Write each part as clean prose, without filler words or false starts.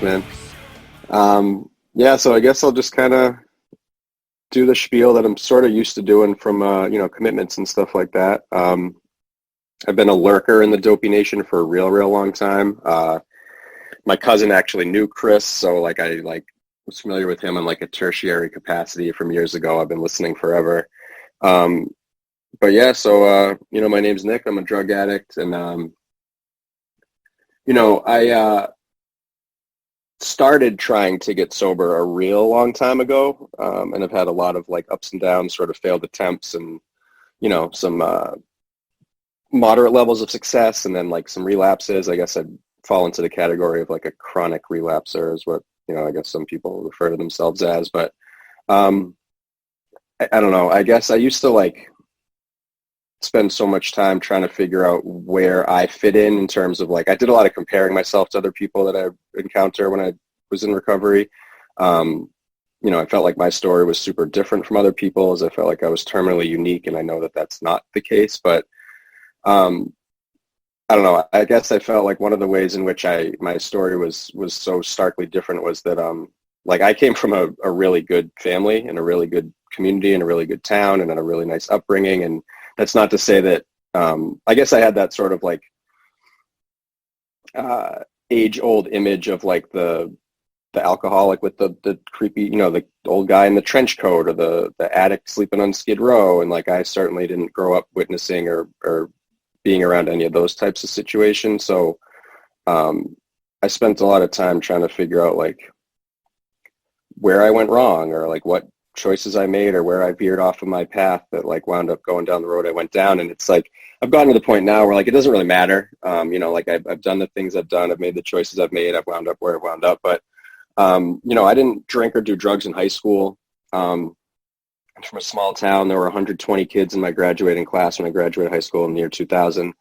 man. Yeah, so I guess I'll just kind of do the spiel that I'm sort of used to doing from, commitments and stuff like that. I've been a lurker in the Dopey Nation for a real, real long time. My cousin actually knew Chris, so I was familiar with him in like a tertiary capacity from years ago. I've been listening forever. Um, but yeah, so my name's Nick. I'm a drug addict, and I started trying to get sober a real long time ago, and I've had a lot of like ups and downs, sort of failed attempts, and some moderate levels of success, and then like some relapses. I guess I'd fall into the category of like a chronic relapser, is what I guess some people refer to themselves as. But um, I don't know. I guess I used to like spend so much time trying to figure out where I fit in terms of like I did a lot of comparing myself to other people that I encounter when I was in recovery. Um, I felt like my story was super different from other people's. I felt like I was terminally unique, and I know that that's not the case. But um, I don't know. I guess I felt like one of the ways in which my story was so starkly different was that like I came from a really good family and a really good community and a really good town and a really nice upbringing. And that's not to say that I guess I had that sort of like age old image of like the alcoholic with the creepy, the old guy in the trench coat, or the addict sleeping on Skid Row. And like I certainly didn't grow up witnessing or being around any of those types of situations. So I spent a lot of time trying to figure out like where I went wrong, or like what choices I made, or where I veered off of my path that like wound up going down the road I went down. And it's like I've gotten to the point now where like it doesn't really matter. Like I've done the things I've done, I've made the choices I've made, I've wound up where I've wound up. But I didn't drink or do drugs in high school. I'm from a small town. There were 120 kids in my graduating class when I graduated high school in the year 2000.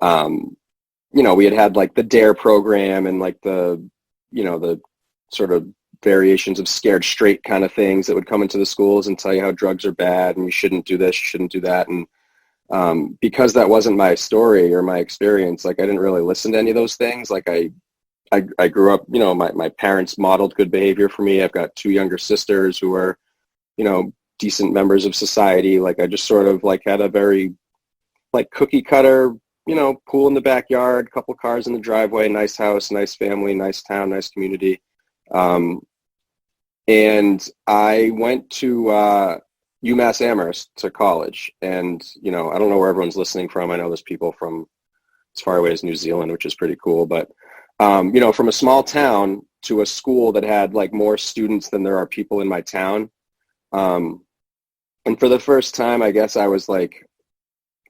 We had like the DARE program and like the sort of variations of scared straight kind of things that would come into the schools and tell you how drugs are bad and you shouldn't do this, you shouldn't do that. And because that wasn't my story or my experience, like I didn't really listen to any of those things. Like I grew up, my parents modeled good behavior for me. I've got two younger sisters who are, decent members of society. Like I just sort of like had a very like cookie cutter, pool in the backyard, couple cars in the driveway, nice house, nice family, nice town, nice community. And I went to UMass Amherst to college. And, I don't know where everyone's listening from. I know there's people from as far away as New Zealand, which is pretty cool. But, from a small town to a school that had like more students than there are people in my town. And for the first time, I guess I was like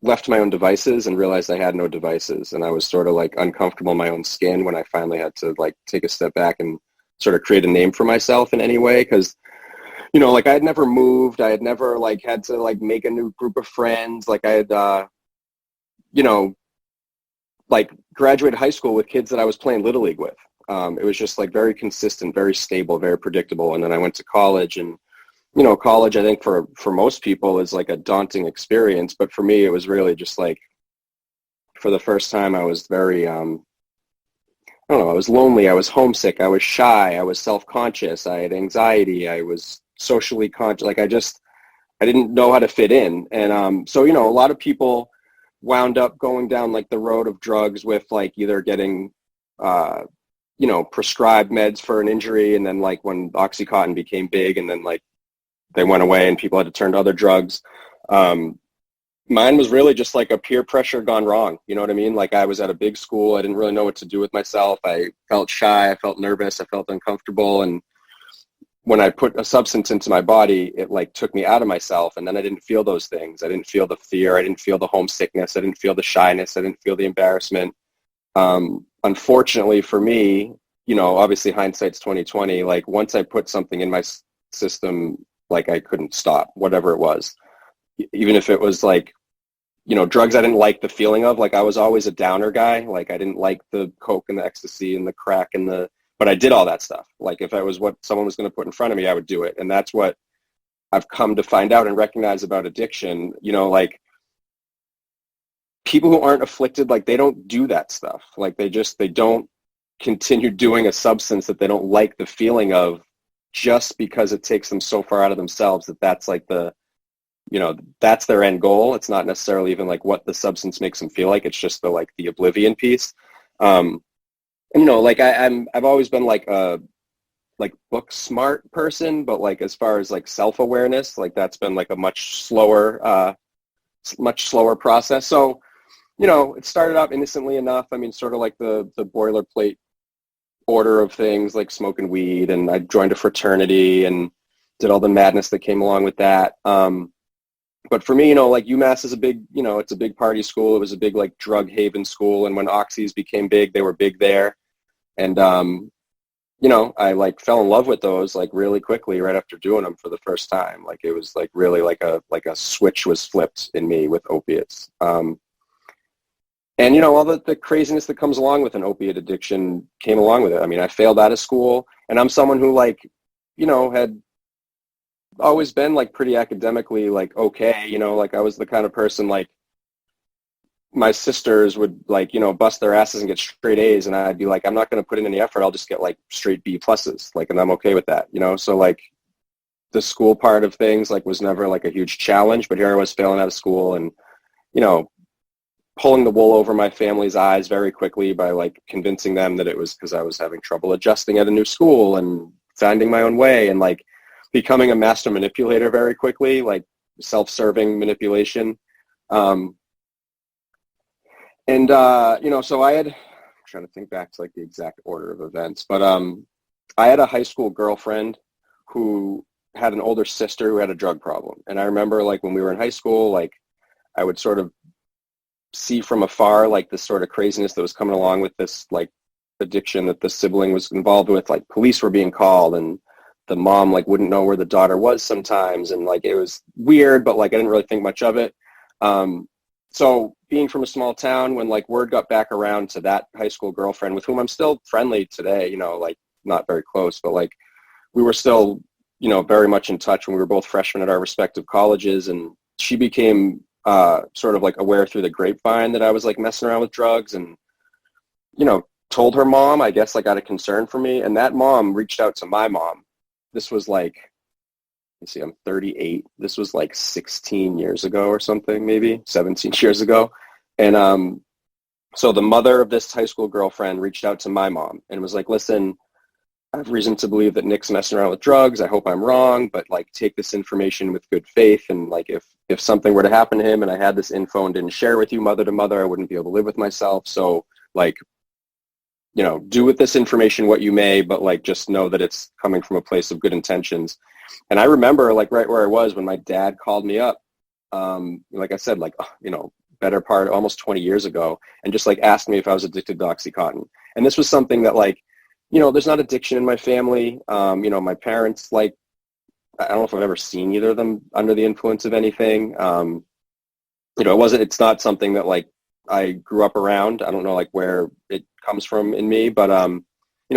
left to my own devices and realized I had no devices. And I was sort of like uncomfortable in my own skin when I finally had to like take a step back and sort of create a name for myself in any way. Cause, like I had never moved. I had never like had to like make a new group of friends. Like I had, like graduated high school with kids that I was playing Little League with. It was just like very consistent, very stable, very predictable. And then I went to college, and college, I think for most people is like a daunting experience. But for me, it was really just like, for the first time, I was very, I don't know, I was lonely, I was homesick, I was shy, I was self-conscious, I had anxiety, I was socially conscious. Like I didn't know how to fit in. And so, a lot of people wound up going down like the road of drugs with like either getting, prescribed meds for an injury. And then like when Oxycontin became big and then like they went away and people had to turn to other drugs. Mine was really just like a peer pressure gone wrong. You know what I mean? Like I was at a big school. I didn't really know what to do with myself. I felt shy. I felt nervous. I felt uncomfortable. And when I put a substance into my body, it like took me out of myself. And then I didn't feel those things. I didn't feel the fear. I didn't feel the homesickness. I didn't feel the shyness. I didn't feel the embarrassment. Unfortunately for me, obviously hindsight's 2020. Like once I put something in my system, like I couldn't stop, whatever it was. Even if it was like, drugs I didn't like the feeling of. Like I was always a downer guy. Like I didn't like the coke and the ecstasy and the crack but I did all that stuff. Like if I was what someone was going to put in front of me, I would do it. And that's what I've come to find out and recognize about addiction. Like people who aren't afflicted, like they don't do that stuff. Like they don't continue doing a substance that they don't like the feeling of, just because it takes them so far out of themselves that that's like that's their end goal. It's not necessarily even like what the substance makes them feel like. It's just the oblivion piece. And, like I've always been like a book smart person, but like as far as like self-awareness, like that's been like a much slower process. So, it started out innocently enough. I mean, sort of like the boilerplate order of things, like smoking weed, and I joined a fraternity and did all the madness that came along with that. But for me, like UMass is a big, it's a big party school. It was a big like drug haven school. And when oxys became big, they were big there. And, I like fell in love with those like really quickly right after doing them for the first time. Like it was like really like a switch was flipped in me with opiates. And, all the craziness that comes along with an opiate addiction came along with it. I mean, I failed out of school, and I'm someone who like, had always been like pretty academically like okay, like I was the kind of person like my sisters would like bust their asses and get straight A's, and I'd be like, I'm not going to put in any effort, I'll just get like straight B pluses, like, and I'm okay with that. So like the school part of things like was never like a huge challenge, but here I was failing out of school and pulling the wool over my family's eyes very quickly by like convincing them that it was because I was having trouble adjusting at a new school and finding my own way, and like becoming a master manipulator very quickly, like self-serving manipulation. So I'm trying to think back to like the exact order of events, but I had a high school girlfriend who had an older sister who had a drug problem. And I remember like when we were in high school, like I would sort of see from afar like this sort of craziness that was coming along with this like addiction that the sibling was involved with. Like police were being called, and the mom like wouldn't know where the daughter was sometimes, and like it was weird, but like I didn't really think much of it. So being from a small town, when like word got back around to that high school girlfriend with whom I'm still friendly today, like not very close, but like we were still, very much in touch when we were both freshmen at our respective colleges. And she became sort of like aware through the grapevine that I was like messing around with drugs, and, told her mom, I guess, like out of concern for me. And that mom reached out to my mom. This was like, I'm 38. This was like 16 years ago or something, maybe 17 years ago. And so the mother of this high school girlfriend reached out to my mom and was like, listen, I have reason to believe that Nick's messing around with drugs. I hope I'm wrong, but like take this information with good faith. And like if something were to happen to him and I had this info and didn't share with you mother to mother, I wouldn't be able to live with myself. So like, do with this information what you may, but like just know that it's coming from a place of good intentions. And I remember like right where I was when my dad called me up, like I said, like, better part almost 20 years ago, and just like asked me if I was addicted to OxyContin. And this was something that like, there's not addiction in my family. My parents, like, I don't know if I've ever seen either of them under the influence of anything. It's not something that like I grew up around. I don't know like where it comes from in me, but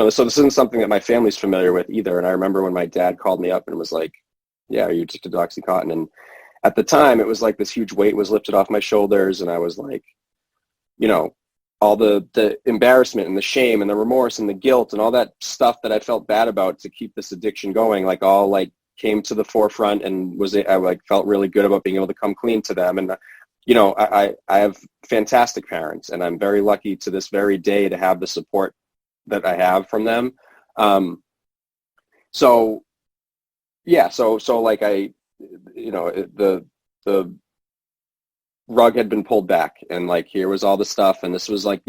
so this isn't something that my family's familiar with either. And I remember when my dad called me up and was like, yeah, are you addicted to OxyContin? And at the time it was like this huge weight was lifted off my shoulders. And I was like, all the embarrassment and the shame and the remorse and the guilt and all that stuff that I felt bad about to keep this addiction going, like all like came to the forefront, and I like felt really good about being able to come clean to them. And, I have fantastic parents, and I'm very lucky to this very day to have the support that I have from them. So like the rug had been pulled back, and like here was all the stuff, and this was like,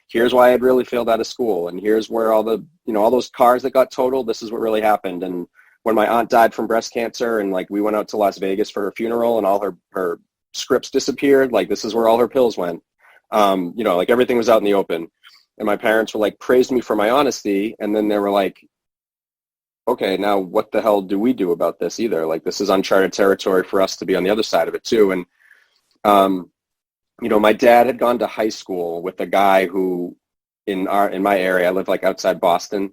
here's why I'd really failed out of school, and here's where all the all those cars that got totaled, this is what really happened. And when my aunt died from breast cancer, and like we went out to Las Vegas for her funeral, and all her scripts disappeared, like this is where all her pills went. Like everything was out in the open. And my parents were like, praised me for my honesty, and then they were like, okay, now what the hell do we do about this either? Like this is uncharted territory for us to be on the other side of it too. And my dad had gone to high school with a guy who in my area, I live like outside Boston.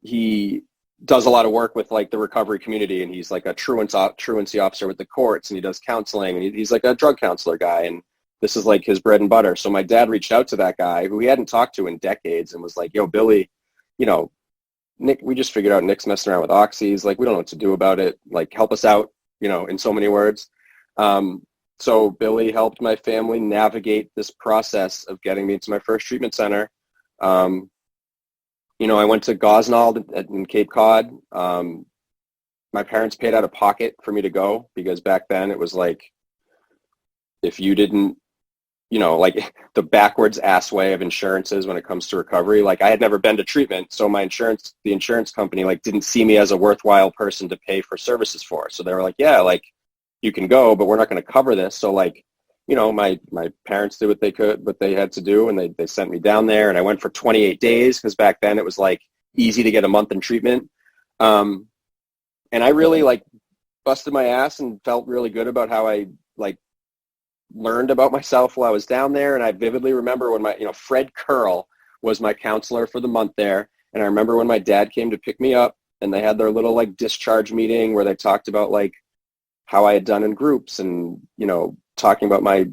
He does a lot of work with like the recovery community, and he's like a truancy officer with the courts, and he does counseling, and he's like a drug counselor guy. And this is like his bread and butter. So my dad reached out to that guy who he hadn't talked to in decades and was like, yo, Billy, you know, Nick, we just figured out Nick's messing around with oxys. Like, we don't know what to do about it. Like, help us out, in so many words. So Billy helped my family navigate this process of getting me into my first treatment center. I went to Gosnold in Cape Cod. My parents paid out of pocket for me to go because back then it was like, if you didn't, like the backwards ass way of insurances when it comes to recovery. Like, I had never been to treatment, so the insurance company like didn't see me as a worthwhile person to pay for services for. So they were like, yeah, like you can go, but we're not going to cover this. So like, my parents did what they had to do, and they sent me down there, and I went for 28 days because back then it was like easy to get a month in treatment. And I really like busted my ass and felt really good about how I like learned about myself while I was down there. And I vividly remember when Fred Curl was my counselor for the month there. And I remember when my dad came to pick me up and they had their little like discharge meeting where they talked about like how I had done in groups and, talking about my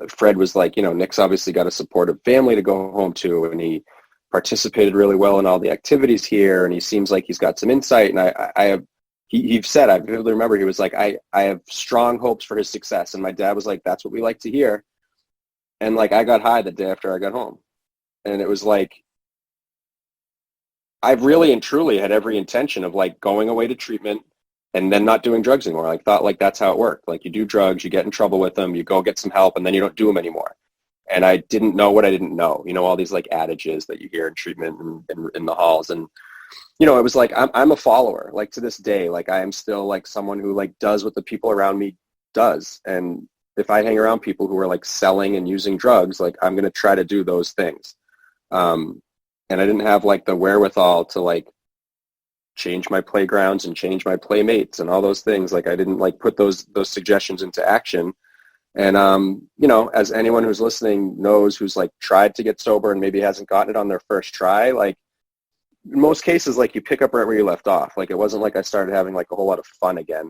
Fred was like, Nick's obviously got a supportive family to go home to, and he participated really well in all the activities here. And he seems like he's got some insight. And he said, I vividly remember, he was like, I have strong hopes for his success. And my dad was like, that's what we like to hear. And like, I got high the day after I got home. And it was like, I really and truly had every intention of like going away to treatment and then not doing drugs anymore. I thought like that's how it worked. Like, you do drugs, you get in trouble with them, you go get some help, and then you don't do them anymore. And I didn't know what I didn't know. All these like adages that you hear in treatment and in the halls. And it was like, I'm a follower. Like, to this day, like I am still like someone who like does what the people around me does. And if I hang around people who are like selling and using drugs, like I'm going to try to do those things. And I didn't have like the wherewithal to like change my playgrounds and change my playmates and all those things. Like, I didn't like put those suggestions into action. And, as anyone who's listening knows, who's like tried to get sober and maybe hasn't gotten it on their first try, like in most cases, like you pick up right where you left off. Like, it wasn't like I started having like a whole lot of fun again.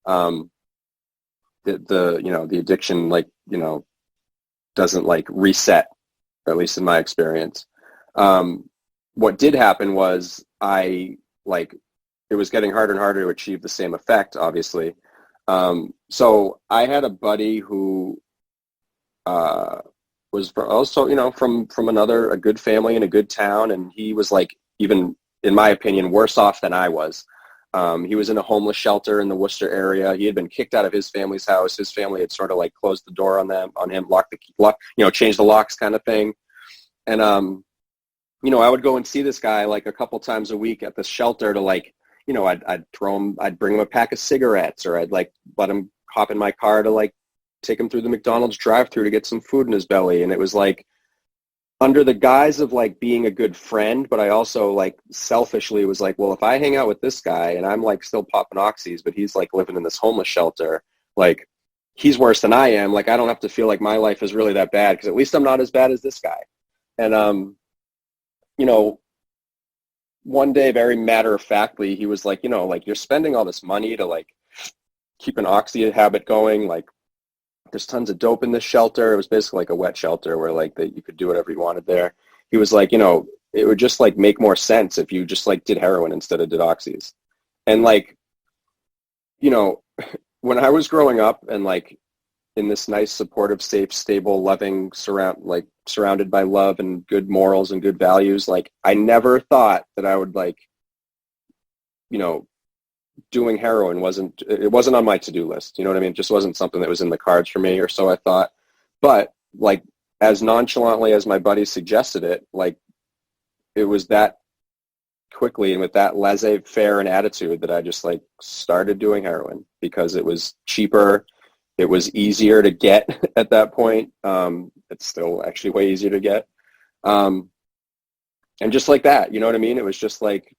The addiction, like, doesn't like reset, at least in my experience. What did happen was it was getting harder and harder to achieve the same effect, obviously. So I had a buddy who was also, from a good family in a good town, and he was like, even in my opinion, worse off than I was. He was in a homeless shelter in the Worcester area. He had been kicked out of his family's house. His family had sort of like closed the door on him, changed the locks kind of thing. And I would go and see this guy like a couple times a week at the shelter to like, I'd bring him a pack of cigarettes, or I'd like let him hop in my car to like take him through the McDonald's drive-through to get some food in his belly. And it was like under the guise of like being a good friend, but I also like selfishly was like, well, if I hang out with this guy and I'm like still popping oxys, but he's like living in this homeless shelter, like he's worse than I am. Like, I don't have to feel like my life is really that bad, because at least I'm not as bad as this guy. And, one day, very matter-of-factly, he was like, like, you're spending all this money to like keep an oxy habit going. Like, there's tons of dope in this shelter. It was basically like a wet shelter where like you could do whatever you wanted there. He was like, it would just like make more sense if you just like did heroin instead of did oxys. And like, when I was growing up and like in this nice, supportive, safe, stable, loving surrounded by love and good morals and good values, like I never thought that I would like, doing heroin wasn't on my to-do list. You know what I mean? It just wasn't something that was in the cards for me, or so I thought. But like, as nonchalantly as my buddy suggested it, like it was that quickly and with that laissez-faire an attitude that I just like started doing heroin, because it was cheaper. It was easier to get at that point. It's still actually way easier to get. And just like that, you know what I mean? It was just like,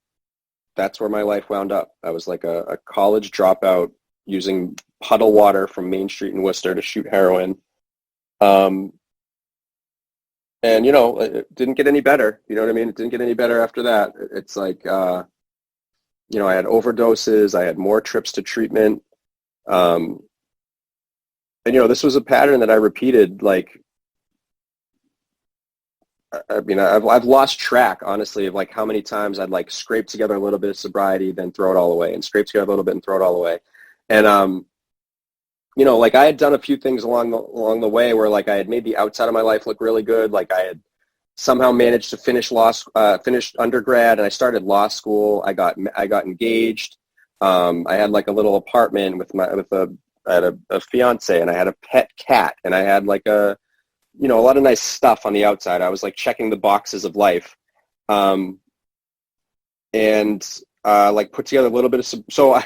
that's where my life wound up. I was like a college dropout using puddle water from Main Street in Worcester to shoot heroin. And, it didn't get any better. You know what I mean? It didn't get any better after that. It's like, I had overdoses. I had more trips to treatment. And, this was a pattern that I repeated, like, I mean, I've lost track, honestly, of like how many times I'd like scrape together a little bit of sobriety, then throw it all away, and scrape together a little bit and throw it all away. And, like I had done a few things along the way where like I had made the outside of my life look really good. Like I had somehow managed to finish undergrad, and I started law school. I got engaged. I had like a little apartment I had a fiance, and I had a pet cat, and I had like a lot of nice stuff on the outside. I was like checking the boxes of life, and like put together a little bit of I'm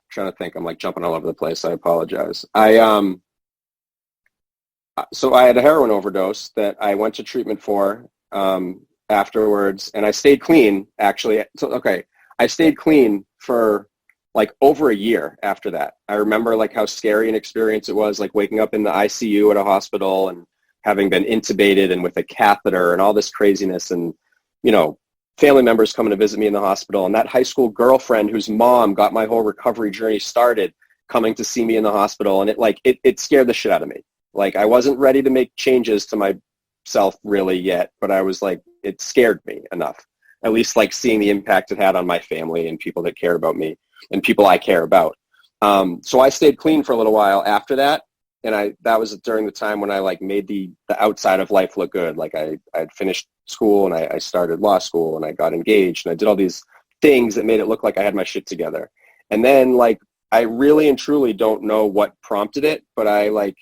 trying to think. I'm like jumping all over the place. I apologize. So I had a heroin overdose that I went to treatment for afterwards, and I stayed clean, actually. So, okay, I stayed clean for like over a year after that. I remember like how scary an experience it was, like waking up in the ICU at a hospital and having been intubated and with a catheter and all this craziness, and, family members coming to visit me in the hospital, and that high school girlfriend whose mom got my whole recovery journey started coming to see me in the hospital. And it scared the shit out of me. Like I wasn't ready to make changes to myself really yet, but I was like, it scared me enough, at least like seeing the impact it had on my family and people that care about me and people I care about. So I stayed clean for a little while after that. And that was during the time when I like made the outside of life look good. Like I'd finished school, and I started law school, and I got engaged, and I did all these things that made it look like I had my shit together. And then like, I really and truly don't know what prompted it, but I like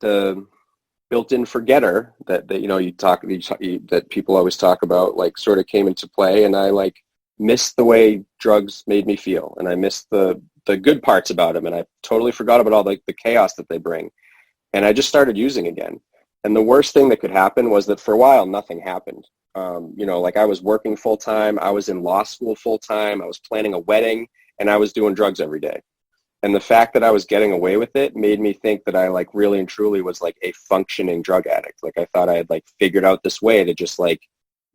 the built-in forgetter that that people always talk about, like sort of came into play, and I like missed the way drugs made me feel, and I missed the good parts about them, and I totally forgot about all the chaos that they bring, and I just started using again. And the worst thing that could happen was that for a while nothing happened. Like I was working full time, I was in law school full time, I was planning a wedding, and I was doing drugs every day. And the fact that I was getting away with it made me think that I like really and truly was like a functioning drug addict. Like I thought I had like figured out this way to just like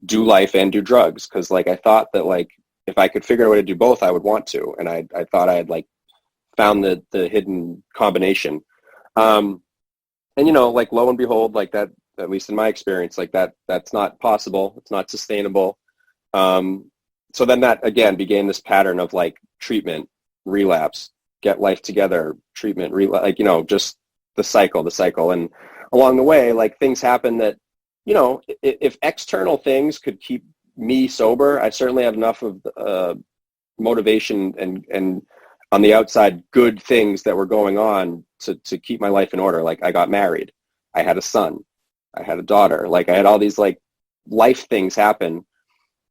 do life and do drugs. Cause like I thought that like if I could figure out a way to do both, I would want to. And I thought I had like found the hidden combination. And like lo and behold, like that, at least in my experience, like that's not possible. It's not sustainable. So then that again began this pattern of like treatment, relapse, get life together, treatment, like, just the cycle. And along the way, like things happen that, if external things could keep me sober, I certainly have enough of motivation and on the outside, good things that were going on to keep my life in order. Like I got married, I had a son, I had a daughter, like I had all these like life things happen.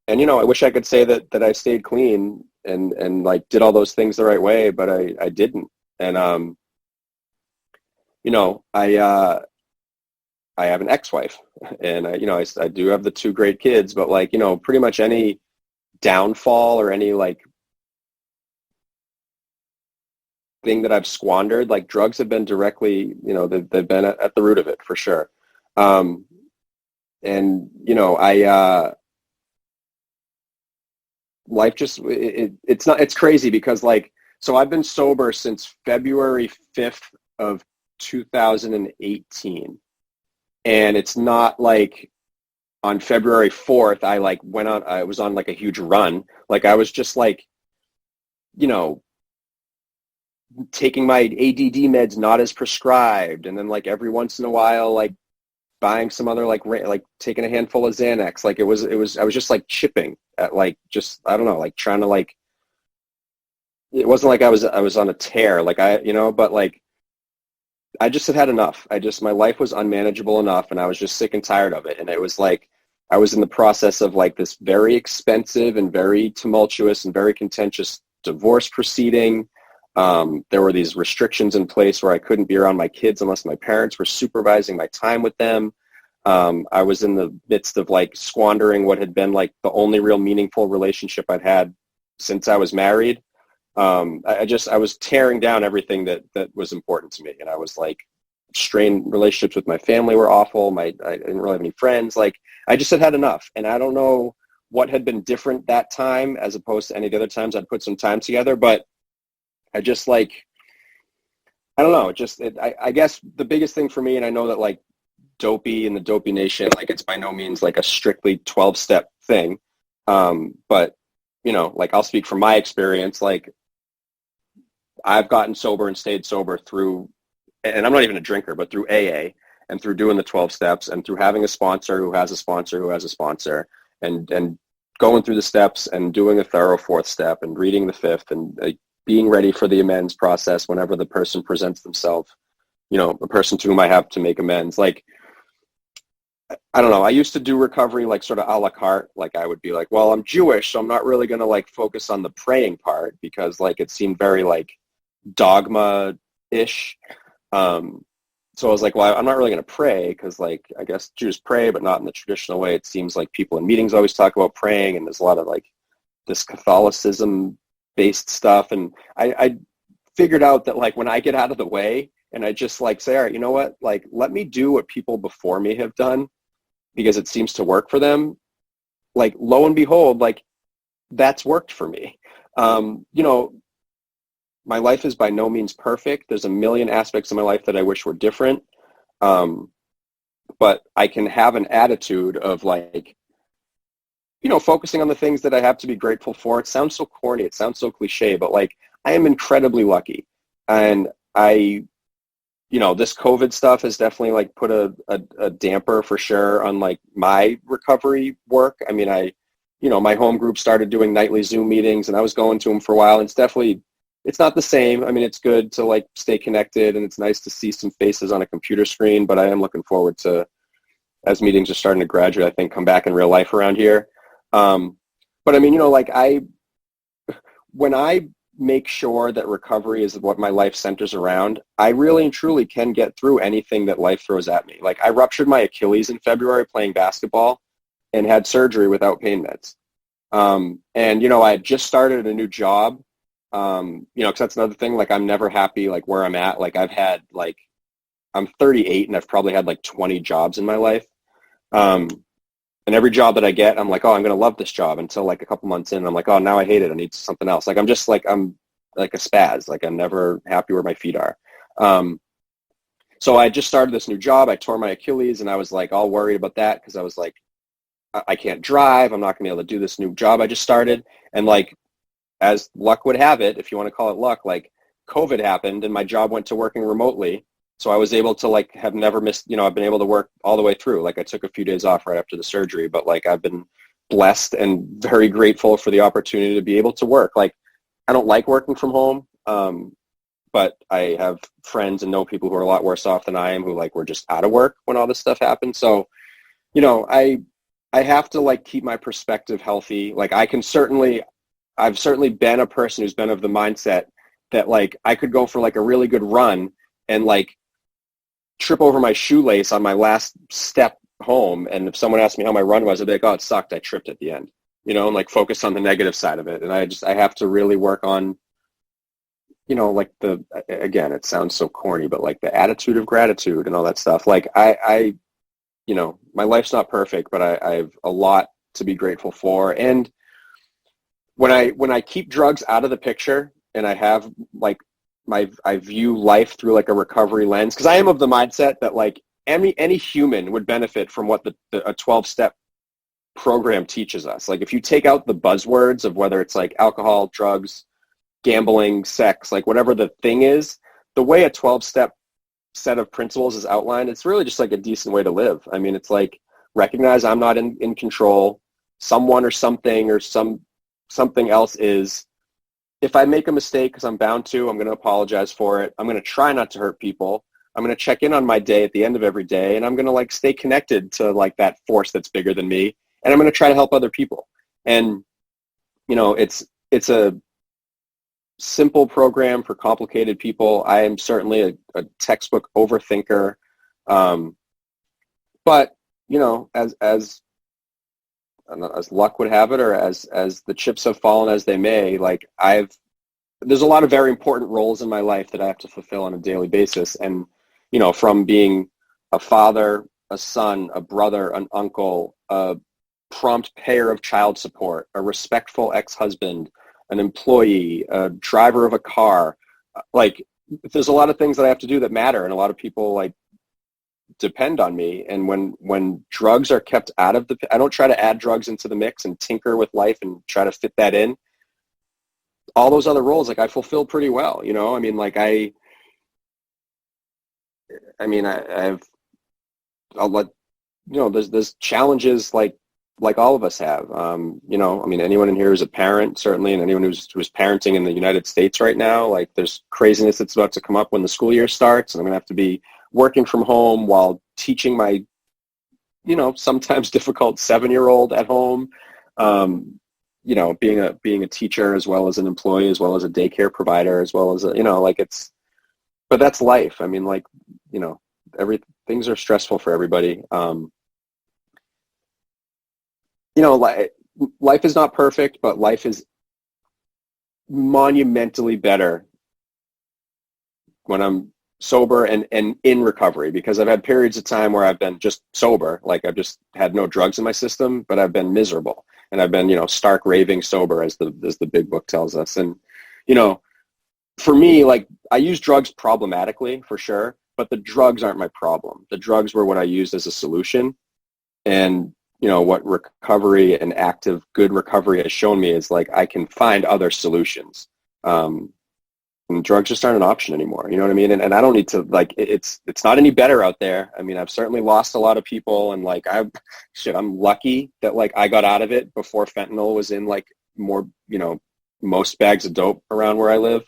And, I wish I could say that I stayed clean and like did all those things the right way, but I didn't. And, I have an ex-wife, and I do have the two great kids, but like, pretty much any downfall or any like thing that I've squandered, like drugs have been directly, they've been at the root of it for sure. Life just, it's crazy because like, so I've been sober since February 5th of 2018. And it's not like on February 4th, I was on like a huge run. Like I was just like, taking my ADD meds not as prescribed. And then like every once in a while, like buying some other, like taking a handful of Xanax. Like I was just like chipping at like, just, I don't know, like trying to like, it wasn't like I was on a tear. Like but like, I just had enough. My life was unmanageable enough, and I was just sick and tired of it. And it was like, I was in the process of like this very expensive and very tumultuous and very contentious divorce proceeding. There were these restrictions in place where I couldn't be around my kids unless my parents were supervising my time with them. I was in the midst of like squandering what had been like the only real meaningful relationship I'd had since I was married. I was tearing down everything that was important to me. And I was like, strained relationships with my family were awful. I didn't really have any friends. Like I just had enough. And I don't know what had been different that time as opposed to any of the other times I'd put some time together, but I I don't know. I guess the biggest thing for me, and I know that like Dopey and the Dopey Nation, like it's by no means like a strictly 12-step thing. But you know, like I'll speak from my experience, like I've gotten sober and stayed sober through, and I'm not even a drinker, but through AA and through doing the 12 steps and through having a sponsor who has a sponsor who has a sponsor and going through the steps and doing a thorough fourth step and reading the fifth and being ready for the amends process whenever the person presents themselves, you know, a person to whom I have to make amends. Like, I don't know. I used to do recovery like sort of a la carte. Like I would be like, well, I'm Jewish, so I'm not really going to like focus on the praying part because like it seemed very like dogma-ish. So I was like, well, I'm not really going to pray because like I guess Jews pray, but not in the traditional way. It seems like people in meetings always talk about praying, and there's a lot of like this Catholicism-based stuff. And I figured out that like when I get out of the way and I just like say, all right, you know what? Like let me do what people before me have done because it seems to work for them. Like lo and behold, like that's worked for me. You know, my life is by no means perfect. There's a million aspects of my life that I wish were different. But I can have an attitude of like, you know, focusing on the things that I have to be grateful for. It sounds so corny. It sounds so cliche, but like I am incredibly lucky. And you know, this COVID stuff has definitely like put a damper for sure on like my recovery work. I mean, you know, my home group started doing nightly Zoom meetings and I was going to them for a while. And it's not the same. I mean, it's good to like stay connected and it's nice to see some faces on a computer screen, but I am looking forward to, as meetings are starting to graduate, I think come back in real life around here. But I mean, you know, like when I make sure that recovery is what my life centers around, I really and truly can get through anything that life throws at me. Like I ruptured my Achilles in February playing basketball and had surgery without pain meds. And, you know, I had just started a new job. You know, because that's another thing, like I'm never happy like where I'm at. Like I've had like, I'm 38 and I've probably had like 20 jobs in my life. And every job that I get, I'm like, oh, I'm going to love this job until like a couple months in. I'm like, oh, now I hate it. I need something else. Like, I'm like a spaz. Like I'm never happy where my feet are. So I just started this new job. I tore my Achilles and I was like all worried about that because I was like, I can't drive. I'm not going to be able to do this new job I just started. And like, as luck would have it, if you want to call it luck, like COVID happened and my job went to working remotely. So I was able to like have never missed, you know, I've been able to work all the way through. Like I took a few days off right after the surgery, but like I've been blessed and very grateful for the opportunity to be able to work. Like I don't like working from home, but I have friends and know people who are a lot worse off than I am who like were just out of work when all this stuff happened. So, you know, I have to like keep my perspective healthy. Like I've certainly been a person who's been of the mindset that like I could go for like a really good run and like trip over my shoelace on my last step home. And if someone asked me how my run was, I'd be like, oh, it sucked. I tripped at the end, you know, and like focus on the negative side of it. And I have to really work on, you know, like again, it sounds so corny, but like the attitude of gratitude and all that stuff. Like I you know, my life's not perfect, but I have a lot to be grateful for. And when I keep drugs out of the picture and I have like I view life through like a recovery lens, because I am of the mindset that like any human would benefit from what a 12-step program teaches us. Like if you take out the buzzwords of whether it's like alcohol, drugs, gambling, sex, like whatever the thing is, the way a 12-step set of principles is outlined, it's really just like a decent way to live. I mean, it's like recognize I'm not in control. Someone or something or something else is. If I make a mistake, because I'm bound to, I'm going to apologize for it. I'm going to try not to hurt people. I'm going to check in on my day at the end of every day, and I'm going to like stay connected to like that force that's bigger than me, and I'm going to try to help other people. And you know, it's a simple program for complicated people. I am certainly a textbook overthinker, but you know, as luck would have it, or as the chips have fallen as they may, like there's a lot of very important roles in my life that I have to fulfill on a daily basis. And, you know, from being a father, a son, a brother, an uncle, a prompt payer of child support, a respectful ex-husband, an employee, a driver of a car, like there's a lot of things that I have to do that matter, and a lot of people like depend on me. And when drugs are kept out of I don't try to add drugs into the mix and tinker with life and try to fit that in. All those other roles, like I fulfill pretty well, you know. I mean, like I'll let, you know, there's challenges like all of us have. You know, I mean, anyone in here who's a parent, certainly, and anyone who's parenting in the United States right now, like there's craziness that's about to come up when the school year starts, and I'm gonna have to be working from home while teaching my, you know, sometimes difficult 7-year-old at home. You know, being a teacher as well as an employee, as well as a daycare provider, as well as a, you know, like but that's life. I mean, like, you know, things are stressful for everybody. You know, life is not perfect, but life is monumentally better when I'm sober and in recovery, because I've had periods of time where I've been just sober, like I've just had no drugs in my system, but I've been miserable, and I've been, you know, stark raving sober, as the big book tells us. And, you know, for me, like I use drugs problematically for sure, but the drugs aren't my problem. The drugs were what I used as a solution. And, you know, what recovery and active good recovery has shown me is like I can find other solutions. And drugs just aren't an option anymore. You know what I mean? And I don't need to, like, it's not any better out there. I mean, I've certainly lost a lot of people, and like I'm lucky that like I got out of it before fentanyl was in like more, you know, most bags of dope around where I live.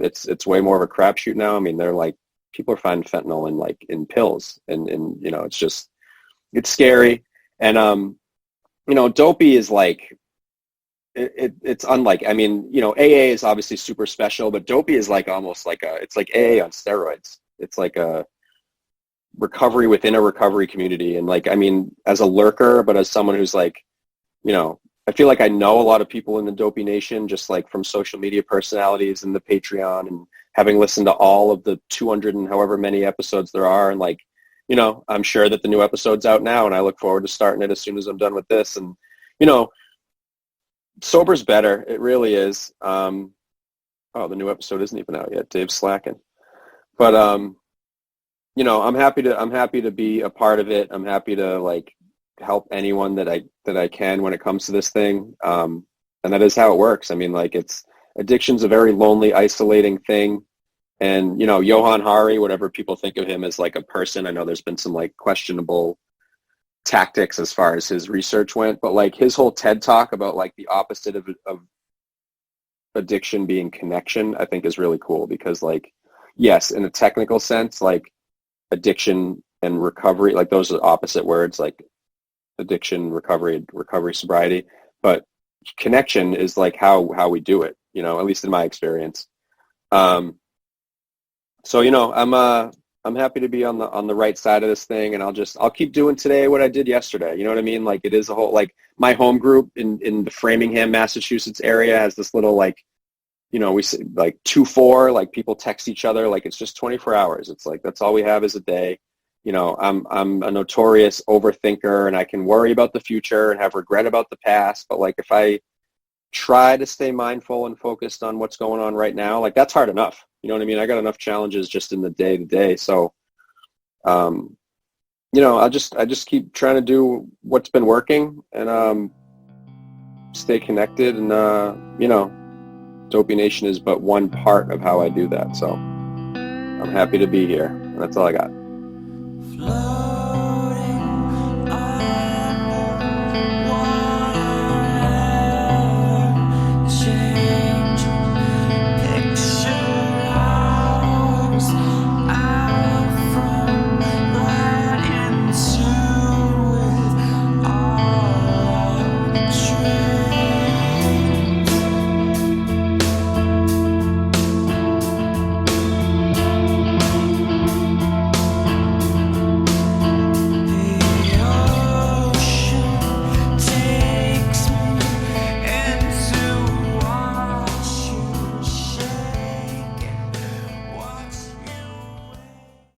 It's way more of a crapshoot now. I mean, they're like, people are finding fentanyl in pills, and you know, it's scary. And you know, dopey is like, it's unlike, I mean, you know, AA is obviously super special, but dopey is like almost like it's like AA on steroids. It's like a recovery within a recovery community. And like, I mean, as a lurker, but as someone who's like, you know, I feel like I know a lot of people in the Dopey Nation, just like from social media personalities and the Patreon, and having listened to all of the 200 and however many episodes there are. And like, you know, I'm sure that the new episode's out now, and I look forward to starting it as soon as I'm done with this. And, you know, sober's better. It really is. Oh, the new episode isn't even out yet. Dave's slacking. But, you know, I'm happy to be a part of it. I'm happy to like help anyone that I can when it comes to this thing. And that is how it works. I mean, like, addiction's a very lonely, isolating thing. And, you know, Johan Hari, whatever people think of him as like a person, I know there's been some like questionable tactics as far as his research went, but like his whole TED talk about like the opposite of addiction being connection, I think is really cool, because like, yes, in a technical sense, like addiction and recovery, like those are opposite words, like addiction, recovery, sobriety, but connection is like how we do it, you know, at least in my experience. So, you know, I'm happy to be on the right side of this thing, and I'll keep doing today what I did yesterday. You know what I mean? Like, it is a whole, like, my home group in the Framingham, Massachusetts area has this little, like, you know, we say like 2-4, like people text each other, like it's just 24 hours. It's like, that's all we have is a day. You know, I'm a notorious overthinker, and I can worry about the future and have regret about the past. But like, if I try to stay mindful and focused on what's going on right now, like that's hard enough. You know what I mean? I got enough challenges just in the day to day. So, you know, I just keep trying to do what's been working, and stay connected. And, you know, Dopey Nation is but one part of how I do that. So I'm happy to be here. That's all I got.